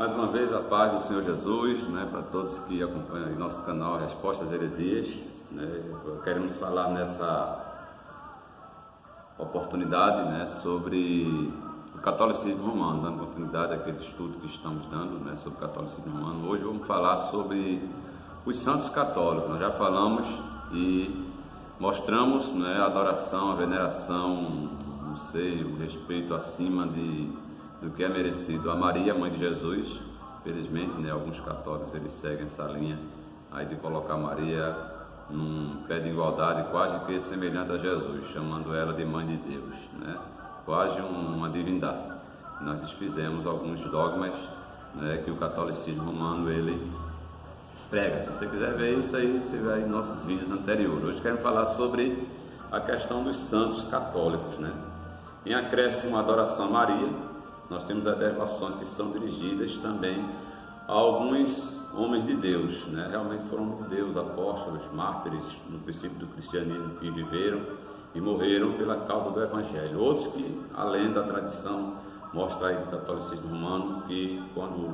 Mais uma vez, a paz do Senhor Jesus, para todos que acompanham aí nosso canal Respostas Heresias. Queremos falar nessa oportunidade sobre o catolicismo romano, dando continuidade àquele estudo que estamos dando sobre o catolicismo romano. Hoje vamos falar sobre os santos católicos. Nós já falamos e mostramos a adoração, a veneração, o respeito acima do que é merecido a Maria, mãe de Jesus. Felizmente, alguns católicos eles seguem essa linha aí de colocar Maria num pé de igualdade quase que semelhante a Jesus, chamando ela de mãe de Deus, quase uma divindade. Nós desfizemos alguns dogmas que o catolicismo romano ele prega. Se você quiser ver isso aí, você vai em nossos vídeos anteriores. Hoje queremos falar sobre a questão dos santos católicos. Em acréscimo à adoração a Maria, nós temos as devoções que são dirigidas também a alguns homens de Deus, realmente foram de Deus, apóstolos, mártires no princípio do cristianismo, que viveram e morreram pela causa do Evangelho. Outros que, além da tradição, mostra aí do catolicismo romano que quando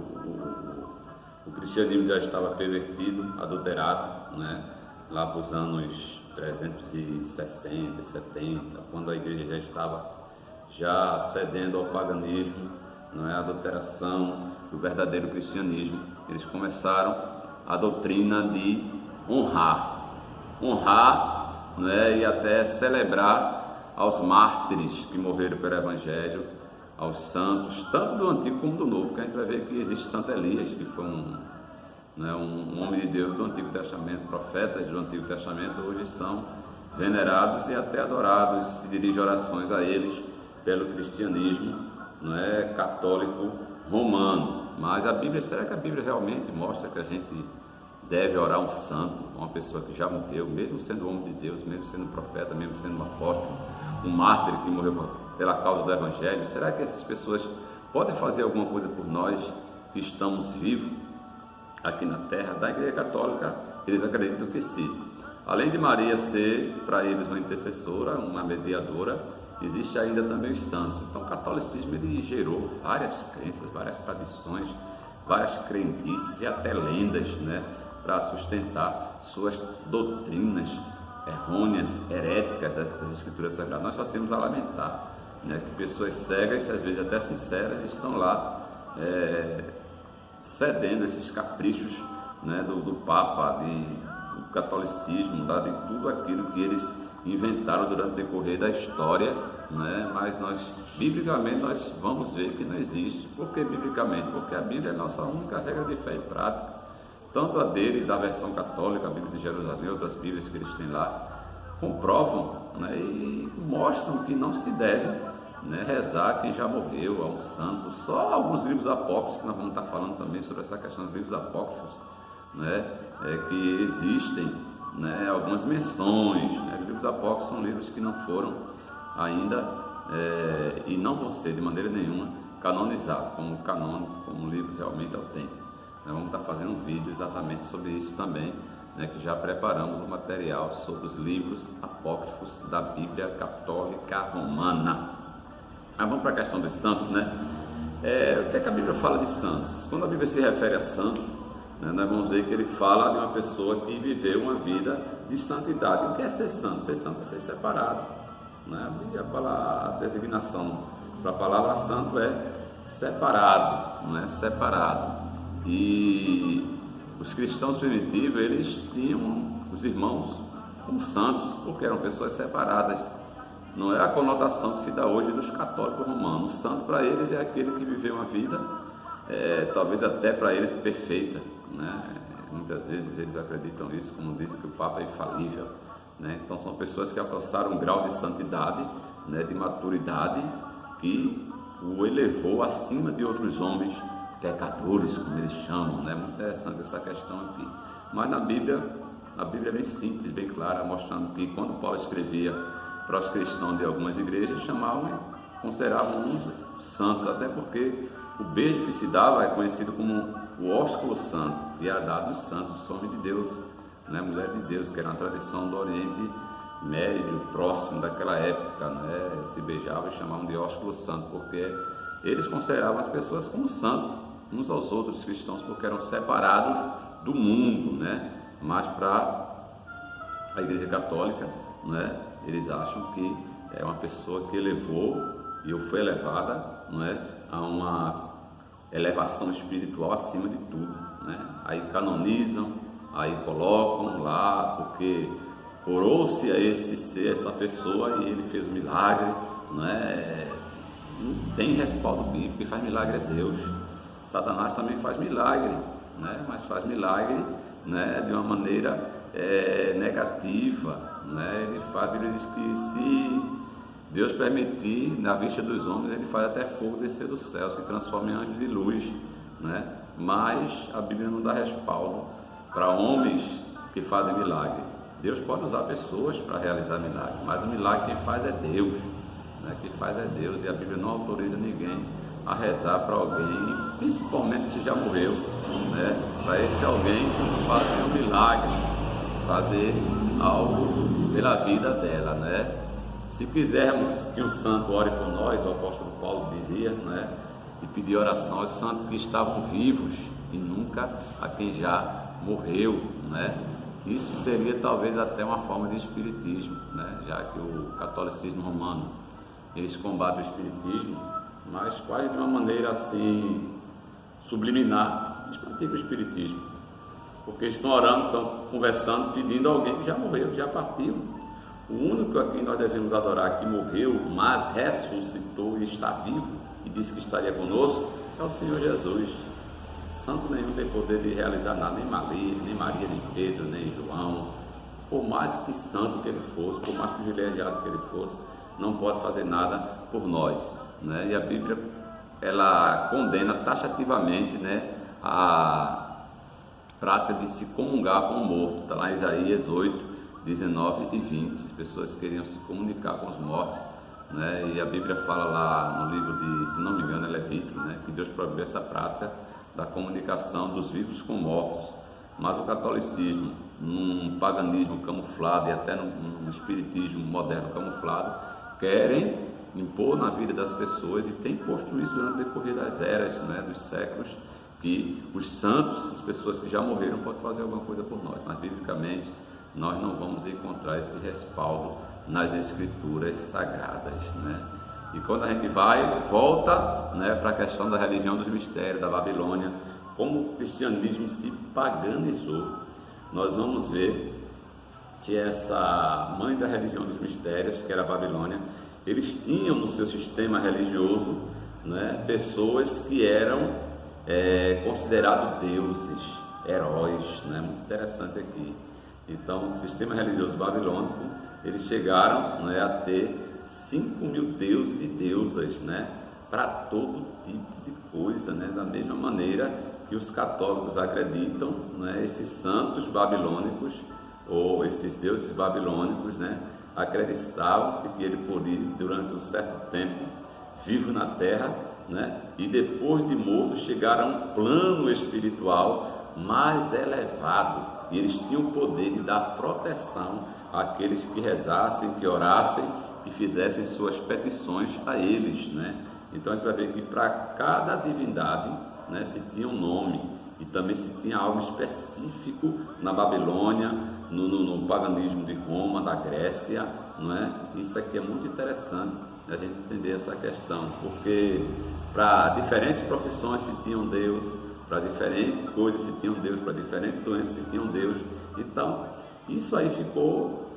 o cristianismo já estava pervertido, adulterado, lá para os anos 360, 70, quando a igreja já estava cedendo ao paganismo, a adulteração do verdadeiro cristianismo, eles começaram a doutrina de honrar e até celebrar aos mártires que morreram pelo Evangelho, aos santos, tanto do Antigo como do Novo, porque a gente vai ver que existe Santo Elias, que foi um homem de Deus do Antigo Testamento, profetas do Antigo Testamento, hoje são venerados e até adorados, se dirigem orações a eles pelo cristianismo católico romano. Mas será que a Bíblia realmente mostra que a gente deve orar um santo, uma pessoa que já morreu, mesmo sendo homem de Deus, mesmo sendo profeta, mesmo sendo um apóstolo, um mártir que morreu pela causa do Evangelho? Será que essas pessoas podem fazer alguma coisa por nós que estamos vivos aqui na terra? Da Igreja Católica, eles acreditam que sim. Além de Maria ser para eles uma intercessora, uma mediadora, existe ainda também os santos. Então o catolicismo ele gerou várias crenças, várias tradições, várias crendices e até lendas para sustentar suas doutrinas errôneas, heréticas das escrituras sagradas. Nós só temos a lamentar que pessoas cegas, às vezes até sinceras, estão lá cedendo esses caprichos do Papa, do catolicismo, de tudo aquilo que eles inventaram durante o decorrer da história, mas biblicamente nós vamos ver que não existe. Por que biblicamente? Porque a Bíblia é a nossa única regra de fé e prática, tanto a deles, da versão católica, a Bíblia de Jerusalém, outras Bíblias que eles têm lá, comprovam e mostram que não se deve rezar quem já morreu, a um santo. Só alguns livros apócrifos, que nós vamos estar falando também sobre essa questão dos livros apócrifos, que existem algumas menções. Os livros apócrifos são livros que não foram ainda e não vão ser de maneira nenhuma canonizados como canônico, como livros realmente autênticos. Vamos estar fazendo um vídeo exatamente sobre isso também, que já preparamos um material sobre os livros apócrifos da Bíblia Católica Romana. Mas vamos para a questão dos santos, o que é que a Bíblia fala de santos? Quando a Bíblia se refere a santo, nós vamos ver que ele fala de uma pessoa que viveu uma vida de santidade. O que é ser santo? Ser santo é ser separado. A Bíblia fala, a designação para a palavra santo é separado, separado. E os cristãos primitivos, eles tinham os irmãos como santos, porque eram pessoas separadas. Não é a conotação que se dá hoje dos católicos romanos. O santo para eles é aquele que viveu uma vida, talvez até para eles perfeita. Muitas vezes eles acreditam isso, como dizem que o Papa é infalível. Então são pessoas que alcançaram um grau de santidade, de maturidade, que o elevou acima de outros homens pecadores, como eles chamam. Muito interessante essa questão aqui. Mas na Bíblia, a Bíblia é bem simples, bem clara, mostrando que quando Paulo escrevia para os cristãos de algumas igrejas, consideravam uns santos, até porque o beijo que se dava é conhecido como o ósculo santo, e é dado aos santos, homem de Deus, mulher de Deus, que era uma tradição do Oriente Médio, próximo daquela época, se beijavam e chamavam de ósculo santo, porque eles consideravam as pessoas como santos, uns aos outros cristãos, porque eram separados do mundo, né? Mas para a Igreja Católica, né, eles acham que é uma pessoa que elevou e foi elevada, não é, a uma elevação espiritual acima de tudo, né? Aí canonizam, aí colocam lá, porque orou-se a esse ser, essa pessoa, e ele fez um milagre, né? Não tem respaldo bíblico, quem faz milagre é Deus. Satanás também faz milagre, né? Mas faz milagre, né, de uma maneira negativa, né? Ele faz, a Bíblia diz que se Deus permitir, na vista dos homens, ele faz até fogo descer do céu, se transforma em anjo de luz, né? Mas a Bíblia não dá respaldo para homens que fazem milagre. Deus pode usar pessoas para realizar milagre, mas o milagre quem faz é Deus, né? Quem faz é Deus, e a Bíblia não autoriza ninguém a rezar para alguém, principalmente se já morreu, né? Para esse alguém fazer um milagre, fazer algo pela vida dela, né? Se quisermos que um santo ore por nós, o apóstolo Paulo dizia, né, e pedir oração aos santos que estavam vivos e nunca a quem já morreu, né? Isso seria talvez até uma forma de espiritismo, né? Já que o catolicismo romano, eles combatem o espiritismo, mas quase de uma maneira assim subliminar. Eles praticam o espiritismo, porque estão orando, estão conversando, pedindo a alguém que já morreu, que já partiu. O único a quem nós devemos adorar, que morreu, mas ressuscitou e está vivo, e disse que estaria conosco, é o Senhor Jesus. Santo nenhum tem poder de realizar nada, nem Maria, nem Pedro, nem João. Por mais que santo que ele fosse, por mais privilegiado que ele fosse, não pode fazer nada por nós, né? E a Bíblia, ela condena taxativamente, né, a prática de se comungar com o morto. Está lá em Isaías 8, 19 e 20, as pessoas queriam se comunicar com os mortos, né? E a Bíblia fala lá no livro de, se não me engano, é Levítico, né, que Deus proibiu essa prática da comunicação dos vivos com mortos. Mas o catolicismo, num paganismo camuflado e até num espiritismo moderno camuflado, querem impor na vida das pessoas, e tem posto isso durante o decorrer das eras, né, dos séculos, que os santos, as pessoas que já morreram, podem fazer alguma coisa por nós, mas biblicamente nós não vamos encontrar esse respaldo nas escrituras sagradas, né? E quando a gente volta, né, para a questão da religião dos mistérios, da Babilônia, como o cristianismo se paganizou, nós vamos ver que essa mãe da religião dos mistérios, que era a Babilônia, eles tinham no seu sistema religioso, né, pessoas que eram considerados deuses, heróis, né? Muito interessante aqui. Então, o sistema religioso babilônico, eles chegaram, né, a ter 5.000 deuses e deusas, né, para todo tipo de coisa, né? Da mesma maneira que os católicos acreditam, né, esses santos babilônicos, ou esses deuses babilônicos, né, acreditavam-se que ele podia, durante um certo tempo, vivo na terra, né, e depois de morto, chegar a um plano espiritual mais elevado. E eles tinham o poder de dar proteção àqueles que rezassem, que orassem, que fizessem suas petições a eles, né? Então a gente vai ver que para cada divindade, né, se tinha um nome, e também se tinha algo específico na Babilônia, no paganismo de Roma, da Grécia, não é? Isso aqui é muito interessante a gente entender essa questão, porque para diferentes profissões se tinha um Deus, para diferentes coisas se tinha um Deus, para diferentes doenças se tinha um Deus. Então, isso aí ficou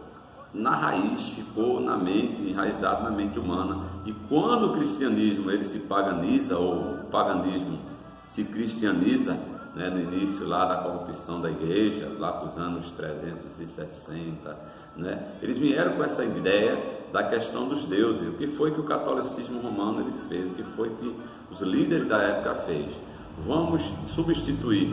na raiz, ficou na mente, enraizado na mente humana. E quando o cristianismo ele se paganiza, ou o paganismo se cristianiza, né, no início lá da corrupção da igreja, lá para os anos 360, né, eles vieram com essa ideia da questão dos deuses. O que foi que o catolicismo romano ele fez? O que foi que os líderes da época fez? Vamos substituir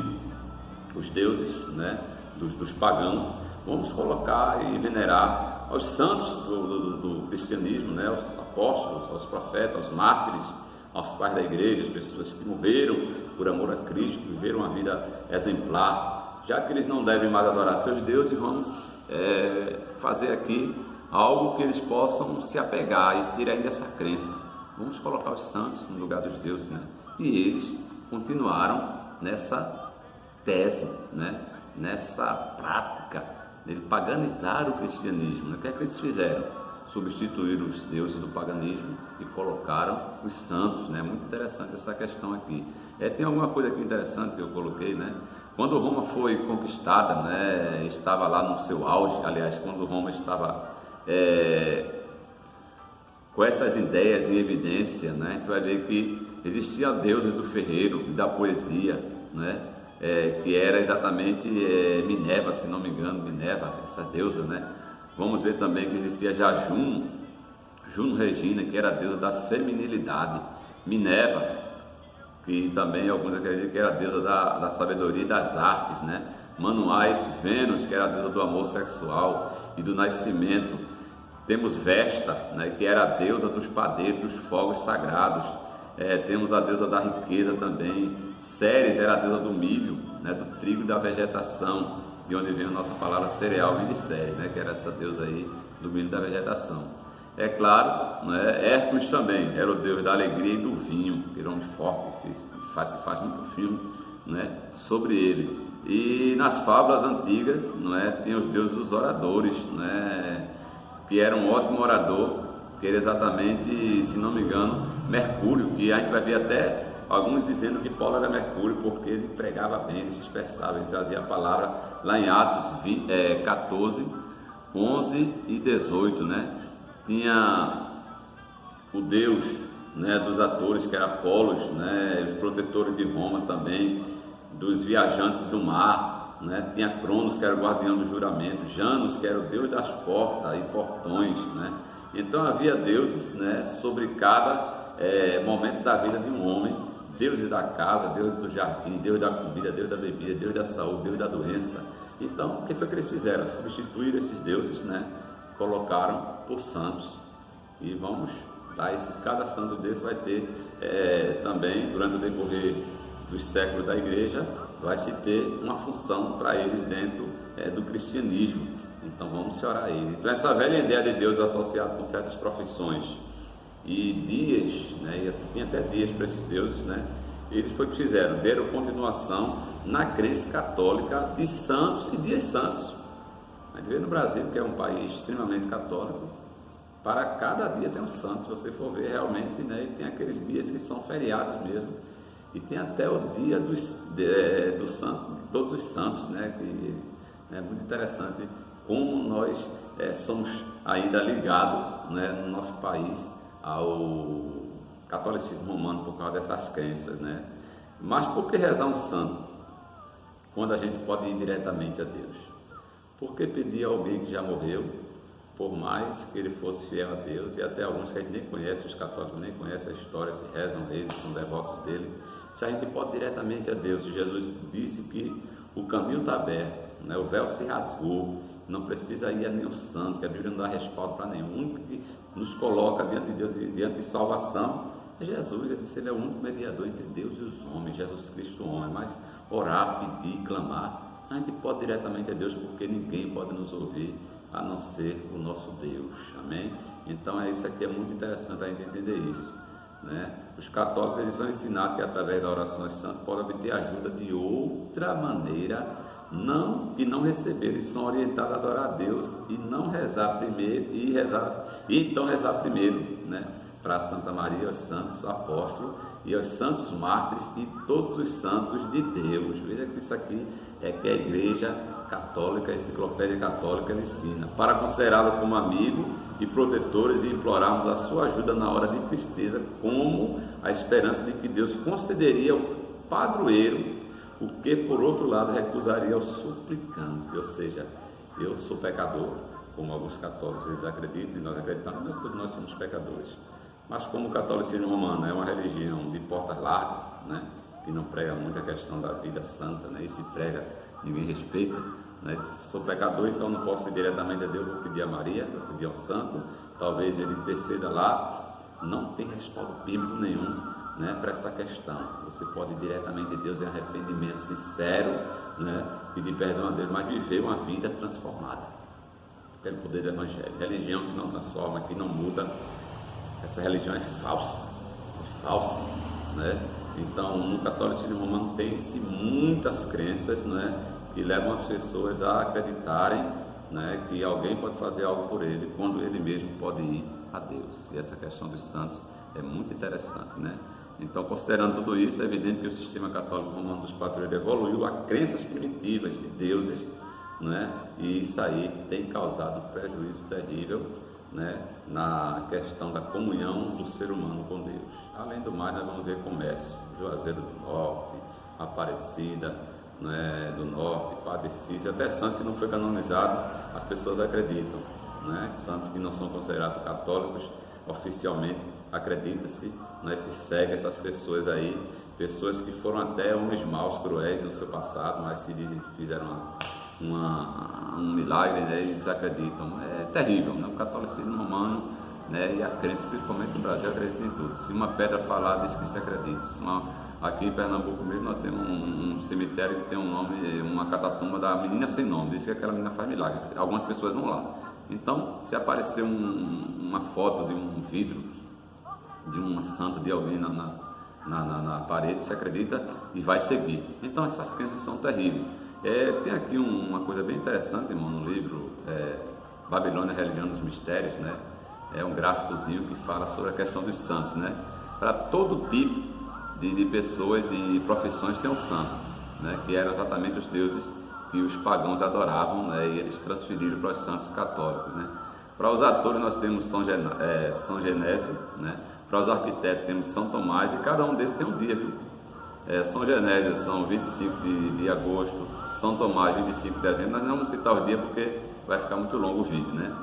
os deuses, né, dos pagãos, vamos colocar e venerar aos santos do cristianismo, né, aos apóstolos, aos profetas, aos mártires, aos pais da igreja, as pessoas que morreram por amor a Cristo, que viveram uma vida exemplar. Já que eles não devem mais adorar seus deuses, vamos fazer aqui algo que eles possam se apegar e tirarem dessa crença. Vamos colocar os santos no lugar dos deuses, né? E eles continuaram nessa tese, né? Nessa prática, eles paganizaram o cristianismo. O que é que eles fizeram? Substituíram os deuses do paganismo e colocaram os santos, né? Muito interessante essa questão aqui. Tem alguma coisa aqui interessante que eu coloquei, né? Quando Roma foi conquistada, né? Estava lá no seu auge, aliás, quando Roma estava com essas ideias em evidência, né? A gente vai ver que existia deuses do ferreiro e da poesia, né? Que era exatamente Minerva, se não me engano, Minerva, essa deusa, né? Vamos ver também que existia já Juno Regina, que era a deusa da feminilidade, Minerva, que também alguns acreditam que era a deusa da sabedoria e das artes, né? Manuais, Vênus, que era a deusa do amor sexual e do nascimento. Temos Vesta, né? Que era a deusa dos padeiros, dos fogos sagrados. Temos a deusa da riqueza também. Ceres era a deusa do milho, né? Do trigo e da vegetação, de onde vem a nossa palavra cereal, vem de Ceres, né? Que era essa deusa aí do milho e da vegetação. É claro, né? Hércules também era o deus da alegria e do vinho, que era um homem forte, que se faz muito filme, né? Sobre ele. E nas fábulas antigas, não é? Tem os deuses dos oradores, né? Que era um ótimo orador, que era exatamente, se não me engano, Mercúrio, que a gente vai ver até alguns dizendo que Paulo era Mercúrio, porque ele pregava bem, ele se expressava, ele trazia a palavra lá em Atos 14, 11 e 18, né? Tinha o deus, né, dos atores, que era Apolos, né? Os protetores de Roma também, dos viajantes do mar, né? Tinha Cronos, que era o guardião do juramento, Janus, que era o deus das portas e portões, né? Então havia deuses, né, sobre cada momento da vida de um homem, deuses da casa, deus do jardim, deus da comida, deus da bebida, deus da saúde, deus da doença. Então, o que foi que eles fizeram? Substituir esses deuses, né? Colocaram por santos. E vamos dar cada santo desse vai ter também, durante o decorrer dos séculos da igreja, vai se ter uma função para eles dentro do cristianismo. Então vamos se orar a ele. Então essa velha ideia de Deus associada com certas profissões e dias, né? E tinha até dias para esses deuses, né? Eles foi que fizeram, deram continuação na crença católica de santos e dias santos. A gente vê no Brasil, que é um país extremamente católico, para cada dia tem um santo, se você for ver realmente, né? E tem aqueles dias que são feriados mesmo, e tem até o dia do santo, de todos os santos, né? Que é muito interessante como nós somos ainda ligados, né, no nosso país ao catolicismo romano por causa dessas crenças, né? Mas por que rezar um santo quando a gente pode ir diretamente a Deus? Por que pedir a alguém que já morreu, por mais que ele fosse fiel a Deus, e até alguns que a gente nem conhece, os católicos nem conhecem a história, se rezam dele, são devotos dele, se a gente pode ir diretamente a Deus? Jesus disse que o caminho está aberto, né? O véu se rasgou, não precisa ir a nenhum santo, que a Bíblia não dá respaldo para nenhum. O único que nos coloca diante de Deus, diante de salvação, é Jesus. Ele disse, ele é o único mediador entre Deus e os homens, Jesus Cristo o homem. Mas orar, pedir, clamar, a gente pode ir diretamente a Deus, porque ninguém pode nos ouvir a não ser o nosso Deus, amém? Então isso aqui é muito interessante a gente entender isso, né? Os católicos, eles são ensinados que através da oração santa podem obter ajuda de outra maneira, que não receber. Eles são orientados a adorar a Deus e não rezar primeiro, e então rezar primeiro, né? Para Santa Maria, aos santos apóstolos e aos santos mártires e todos os santos de Deus. Veja que isso aqui é que a Igreja Católica, a Enciclopédia Católica ensina, para considerá-lo como amigo e protetores e implorarmos a sua ajuda na hora de tristeza, como a esperança de que Deus concederia ao padroeiro o que por outro lado recusaria ao suplicante. Ou seja, eu sou pecador, como alguns católicos eles acreditam, e nós acreditamos, mas todos nós somos pecadores. Mas como o catolicismo romano é uma religião de portas largas, né, que não prega muito a questão da vida santa, né, e se prega, ninguém respeita, né, sou pecador, então não posso ir diretamente a Deus, vou pedir a Maria, vou pedir ao santo, talvez ele interceda lá. Não tem respaldo bíblico nenhum, né, para essa questão. Você pode ir diretamente a Deus em arrependimento sincero, né, pedir perdão a Deus, mas viver uma vida transformada pelo poder do Evangelho. Religião que não transforma, que não muda, essa religião é falsa, né? Então, no catolicismo romano tem-se muitas crenças, né, que levam as pessoas a acreditarem, né, que alguém pode fazer algo por ele quando ele mesmo pode ir a Deus. E essa questão dos santos é muito interessante, né? Então, considerando tudo isso, é evidente que o sistema católico romano dos padroeiros evoluiu a crenças primitivas de deuses, né? E isso aí tem causado um prejuízo terrível, né, na questão da comunhão do ser humano com Deus. Além do mais, nós vamos ver comércio, Juazeiro do Norte, Aparecida, né, do Norte, Padre Cícero, até santos que não foi canonizado, as pessoas acreditam, né? Santos que não são considerados católicos oficialmente, acredita-se, né, se segue essas pessoas aí, pessoas que foram até homens maus, cruéis no seu passado, mas se dizem que fizeram um milagre, né, e desacreditam. É terrível, né? O catolicismo romano, né, e a crença, principalmente no Brasil, acredita em tudo. Se uma pedra falar, diz que se acredita. Aqui em Pernambuco mesmo nós temos um cemitério que tem um nome, uma catatumba da menina sem nome, diz que aquela menina faz milagre. Algumas pessoas vão lá. Então, se aparecer uma foto de um vidro de uma santa de alguém na parede, se acredita e vai seguir. Então, essas crenças são terríveis. Tem aqui uma coisa bem interessante, irmão, no livro Babilônia, Religião dos Mistérios, né? É um gráficozinho que fala sobre a questão dos santos, né? Para todo tipo de pessoas e profissões tem um santo, né? Que eram exatamente os deuses que os pagãos adoravam, né? E eles transferiram para os santos católicos, né? Para os atores nós temos São Genésio, né? Para os arquitetos temos São Tomás, e cada um desses tem um dia, viu? São Genésio são 25 de agosto, São Tomás 25 de dezembro. Nós não vamos citar os dias porque vai ficar muito longo o vídeo, né?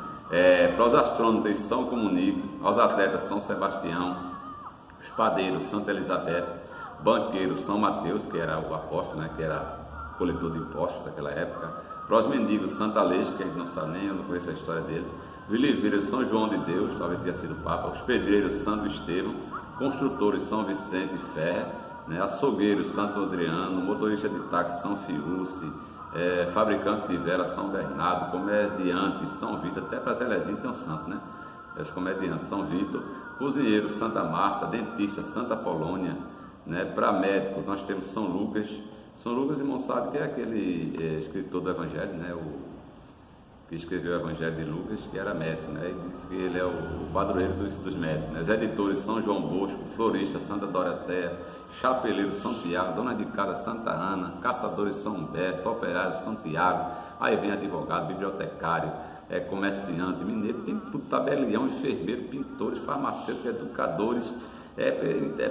Para os astrônomos tem São Comunico, aos atletas São Sebastião, os padeiros Santa Elizabeth, banqueiros São Mateus, que era o apóstolo, né? Que era coletor de impostos daquela época. Para os mendigos Santa Aleixo, que a gente não sabe nem, eu não conheço a história dele. Oliveiros São João de Deus, talvez tenha sido Papa. Os pedreiros Santo Estevão, construtores São Vicente Ferre, né? Açougueiros Santo Adriano, motorista de táxi São Fiúce, fabricante de vela São Bernardo, comediante São Vitor, até para Zelezinho tem um santo, né? Os comediantes São Vitor, cozinheiro Santa Marta, dentista Santa Polônia, né? Para médicos nós temos São Lucas. São Lucas, irmão, sabe que é aquele escritor do Evangelho, né? Que escreveu o Evangelho de Lucas, que era médico, né? E diz que ele é o padroeiro dos médicos, né? Os editores São João Bosco, florista Santa Doroteia, chapeleiro São Tiago, dona de casa Santa Ana, caçadores São Humberto, operários São Tiago, aí vem advogado, bibliotecário, comerciante, mineiro, tem tudo, tabelião, enfermeiro, pintores, farmacêuticos, educadores,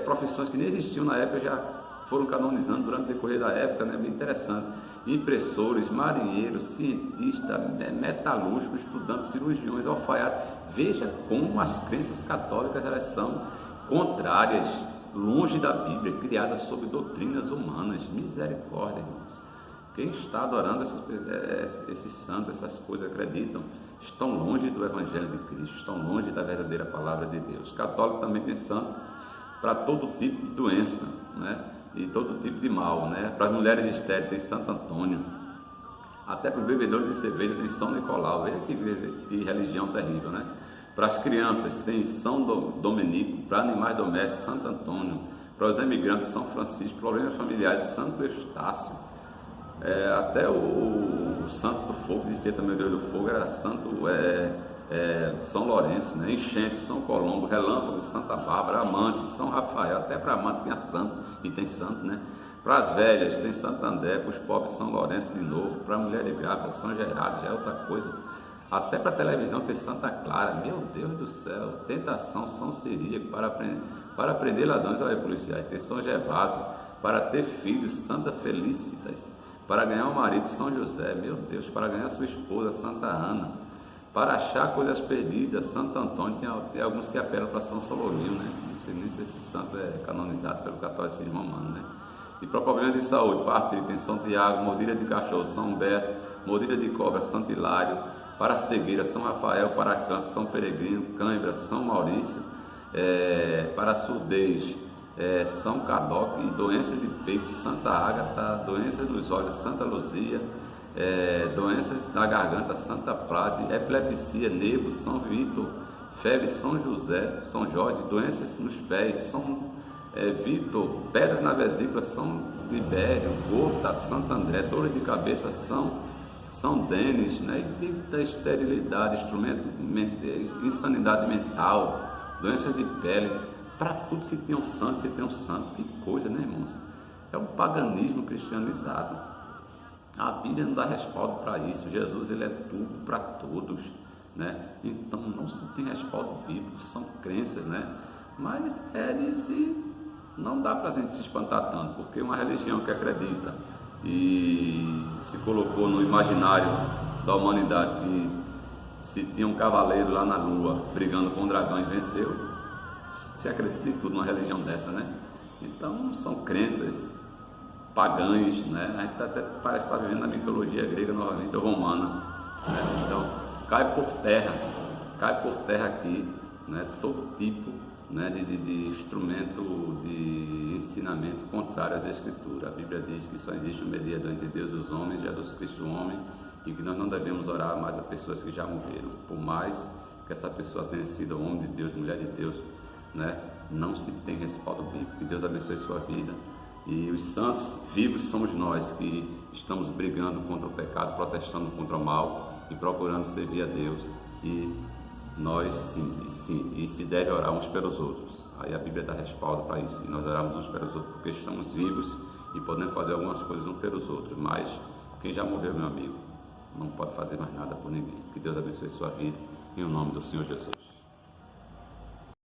profissões que nem existiam na época, já foram canonizando durante o decorrer da época, né? Bem interessante. Impressores, marinheiros, cientistas, metalúrgicos, estudantes, cirurgiões, alfaiates. Veja como as crenças católicas elas são contrárias, longe da Bíblia, criadas sob doutrinas humanas. Misericórdia, irmãos. Quem está adorando esses santos, essas coisas, acreditam, estão longe do Evangelho de Cristo, estão longe da verdadeira palavra de Deus. Católico também tem santo para todo tipo de doença, né? E todo tipo de mal, né? Para as mulheres estéreis tem Santo Antônio, até para os bebedores de cerveja tem São Nicolau. Veja que religião terrível, né? Para as crianças tem São Domenico, para animais domésticos Santo Antônio, para os emigrantes São Francisco, problemas familiares Santo Eustácio, até o Santo do Fogo, existia também o Deus do Fogo, era Santo São Lourenço, né? Enchente São Colombo, Relâmpago Santa Bárbara, Amante São Rafael, até para Amante tinha santo, e tem santo, né? Para as velhas tem Santo André, para os pobres São Lourenço de novo, para a mulher grávida São Gerardo, já é outra coisa. Até para a televisão tem Santa Clara, meu Deus do céu, Tentação São Ciríaco, para prender ladrões, olha, policiais, tem São Gervásio, para ter filhos Santa Felicitas, para ganhar um marido São José, meu Deus, para ganhar sua esposa Santa Ana, para achar coisas perdidas Santo Antônio. Tem alguns que apelam para São Solomil, né? Não sei nem se esse santo é canonizado pelo catolicismo romano, né? E para problemas de saúde, para artrite tem São Tiago, mordida de cachorro São Humberto, mordida de cobra Santo Hilário, para cegueira São Rafael, para câncer São Peregrino, cãibra São Maurício, para surdez São Cadoc, e doenças de peito Santa Ágata, doenças dos olhos Santa Luzia, doenças da garganta Santa Prate, epilepsia, nervo São Vitor, febre São José, São Jorge, doenças nos pés São Vitor, pedras na vesícula São Libério, Gota, Santo André, dores de cabeça São Denis, né? Da esterilidade, insanidade mental, doenças de pele, para tudo se tem um santo, que coisa, né, irmãos? É um paganismo cristianizado. A Bíblia não dá respaldo para isso. Jesus, ele é tudo para todos, né? Então não se tem respaldo bíblico, são crenças, né? Mas não dá para a gente se espantar tanto, porque uma religião que acredita e se colocou no imaginário da humanidade que se tinha um cavaleiro lá na lua brigando com um dragão e venceu, se acredita em tudo numa religião dessa, né? Então são crenças pagãs, né? A gente até parece estar vivendo a mitologia grega novamente, ou romana, né? Então cai por terra aqui, né? Todo tipo, né, de instrumento de ensinamento contrário às Escrituras. A Bíblia diz que só existe um mediador entre Deus e os homens, Jesus Cristo, homem, e que nós não devemos orar mais a pessoas que já morreram, por mais que essa pessoa tenha sido homem de Deus, mulher de Deus, né? Não se tem respaldo bíblico. Que Deus abençoe sua vida. E os santos vivos somos nós que estamos brigando contra o pecado, protestando contra o mal e procurando servir a Deus. E nós sim, e se deve orar uns pelos outros. Aí a Bíblia dá respaldo para isso, e nós oramos uns pelos outros, porque estamos vivos e podemos fazer algumas coisas uns pelos outros, mas quem já morreu, meu amigo, não pode fazer mais nada por ninguém. Que Deus abençoe sua vida, em nome do Senhor Jesus.